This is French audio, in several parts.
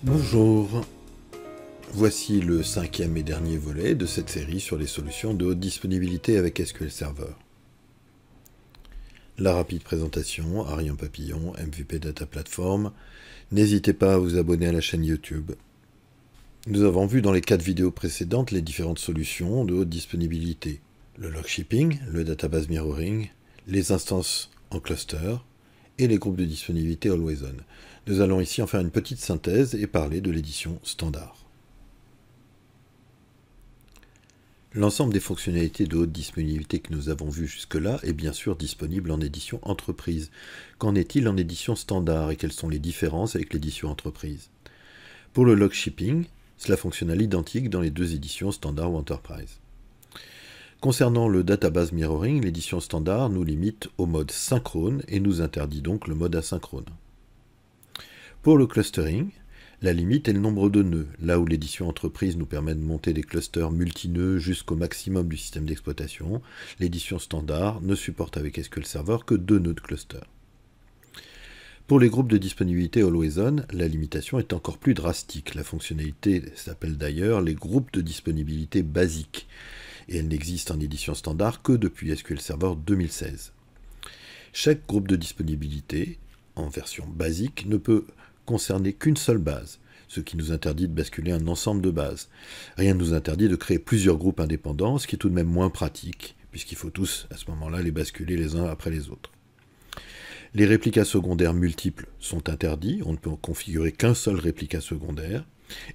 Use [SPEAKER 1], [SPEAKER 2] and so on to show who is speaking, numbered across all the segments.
[SPEAKER 1] Bonjour, voici le cinquième et dernier volet de cette série sur les solutions de haute disponibilité avec SQL Server. La rapide présentation, Ariane Papillon, MVP Data Platform. N'hésitez pas à vous abonner à la chaîne YouTube. Nous avons vu dans les 4 vidéos précédentes les différentes solutions de haute disponibilité. Le log shipping, le database mirroring, les instances en cluster et les groupes de disponibilité Always On. Nous allons ici en faire une petite synthèse et parler de l'édition standard. L'ensemble des fonctionnalités de haute disponibilité que nous avons vues jusque-là est bien sûr disponible en édition entreprise. Qu'en est-il en édition standard et quelles sont les différences avec l'édition entreprise? Pour le log shipping, cela fonctionne à l'identique dans les deux éditions standard ou enterprise. Concernant le database mirroring, l'édition standard nous limite au mode synchrone et nous interdit donc le mode asynchrone. Pour le clustering, la limite est le nombre de nœuds, là où l'édition entreprise nous permet de monter des clusters multi-nœuds jusqu'au maximum du système d'exploitation. L'édition standard ne supporte avec SQL Server que 2 nœuds de cluster. Pour les groupes de disponibilité Always On, la limitation est encore plus drastique. La fonctionnalité s'appelle d'ailleurs les groupes de disponibilité basiques, et elle n'existe en édition standard que depuis SQL Server 2016. Chaque groupe de disponibilité, en version basique, ne peut concerner qu'une seule base, ce qui nous interdit de basculer un ensemble de bases. Rien ne nous interdit de créer plusieurs groupes indépendants, ce qui est tout de même moins pratique, puisqu'il faut tous, à ce moment-là, les basculer les uns après les autres. Les réplicas secondaires multiples sont interdits, on ne peut configurer qu'un seul réplica secondaire,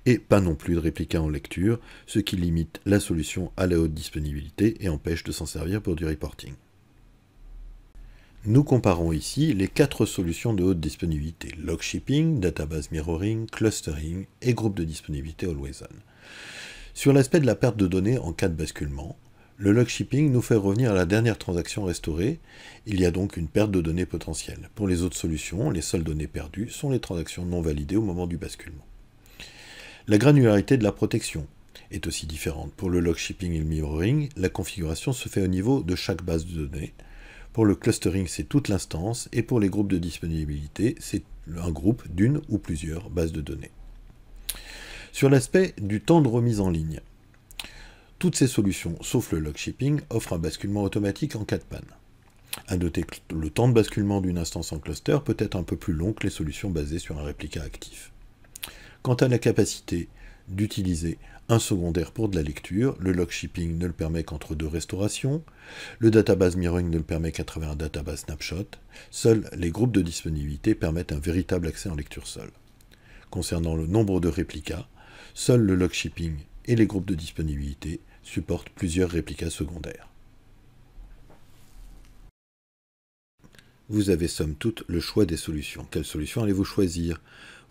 [SPEAKER 1] et pas non plus de réplica en lecture, ce qui limite la solution à la haute disponibilité et empêche de s'en servir pour du reporting. Nous comparons ici les 4 solutions de haute disponibilité: log shipping, database mirroring, clustering et groupe de disponibilité Always On. Sur l'aspect de la perte de données en cas de basculement, le log shipping nous fait revenir à la dernière transaction restaurée. Il y a donc une perte de données potentielle. Pour les autres solutions, les seules données perdues sont les transactions non validées au moment du basculement. La granularité de la protection est aussi différente. Pour le log shipping et le mirroring, la configuration se fait au niveau de chaque base de données. Pour le clustering, c'est toute l'instance, et pour les groupes de disponibilité, c'est un groupe d'une ou plusieurs bases de données. Sur l'aspect du temps de remise en ligne, toutes ces solutions, sauf le log shipping, offrent un basculement automatique en cas de panne. À noter que le temps de basculement d'une instance en cluster peut être un peu plus long que les solutions basées sur un réplica actif. Quant à la capacité d'utiliser un secondaire pour de la lecture, le log shipping ne le permet qu'entre 2 restaurations, le database mirroring ne le permet qu'à travers un database snapshot, seuls les groupes de disponibilité permettent un véritable accès en lecture seule. Concernant le nombre de réplicas, seul le log shipping et les groupes de disponibilité supportent plusieurs réplicas secondaires. Vous avez somme toute le choix des solutions. Quelle solution allez-vous choisir?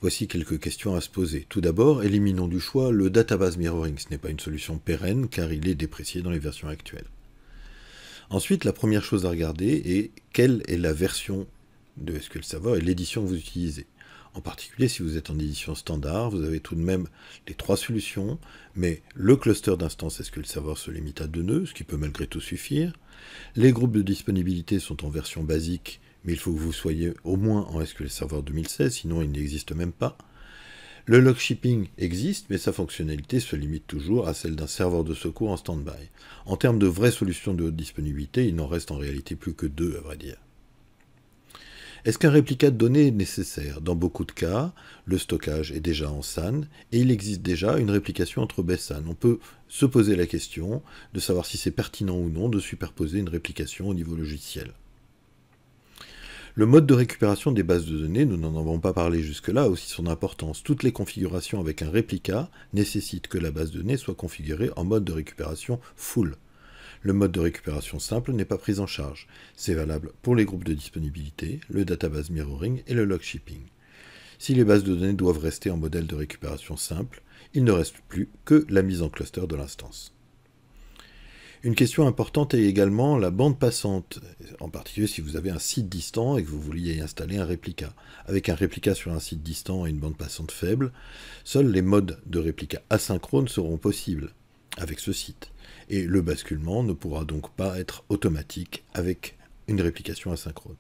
[SPEAKER 1] Voici quelques questions à se poser. Tout d'abord, éliminons du choix le database mirroring. Ce n'est pas une solution pérenne car il est déprécié dans les versions actuelles. Ensuite, la première chose à regarder est quelle est la version de SQL Server et l'édition que vous utilisez. En particulier, si vous êtes en édition standard, vous avez tout de même les 3 solutions, mais le cluster d'instances SQL Server se limite à 2 nœuds, ce qui peut malgré tout suffire. Les groupes de disponibilité sont en version basique, mais il faut que vous soyez au moins en SQL Server 2016, sinon il n'existe même pas. Le log shipping existe, mais sa fonctionnalité se limite toujours à celle d'un serveur de secours en stand-by. En termes de vraies solutions de haute disponibilité, il n'en reste en réalité plus que 2, à vrai dire. Est-ce qu'un réplica de données est nécessaire? Dans beaucoup de cas, le stockage est déjà en SAN, et il existe déjà une réplication entre baies SAN. On peut se poser la question de savoir si c'est pertinent ou non de superposer une réplication au niveau logiciel. Le mode de récupération des bases de données, nous n'en avons pas parlé jusque-là, a aussi son importance. Toutes les configurations avec un réplica nécessitent que la base de données soit configurée en mode de récupération full. Le mode de récupération simple n'est pas pris en charge. C'est valable pour les groupes de disponibilité, le database mirroring et le log shipping. Si les bases de données doivent rester en modèle de récupération simple, il ne reste plus que la mise en cluster de l'instance. Une question importante est également la bande passante, en particulier si vous avez un site distant et que vous vouliez y installer un réplica. Avec un réplica sur un site distant et une bande passante faible, seuls les modes de réplica asynchrone seront possibles avec ce site. Et le basculement ne pourra donc pas être automatique avec une réplication asynchrone.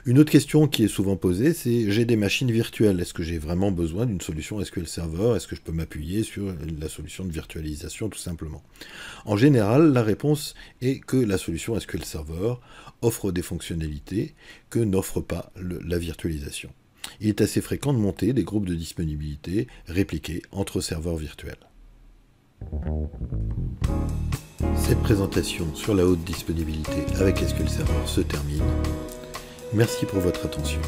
[SPEAKER 1] Une autre question qui est souvent posée, c'est j'ai des machines virtuelles. Est-ce que j'ai vraiment besoin d'une solution SQL Server? Est-ce que je peux m'appuyer sur la solution de virtualisation tout simplement? En général, la réponse est que la solution SQL Server offre des fonctionnalités que n'offre pas la virtualisation. Il est assez fréquent de monter des groupes de disponibilité répliqués entre serveurs virtuels. Cette présentation sur la haute disponibilité avec SQL Server se termine. Merci pour votre attention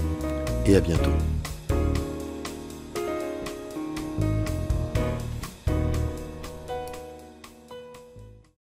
[SPEAKER 1] et à bientôt.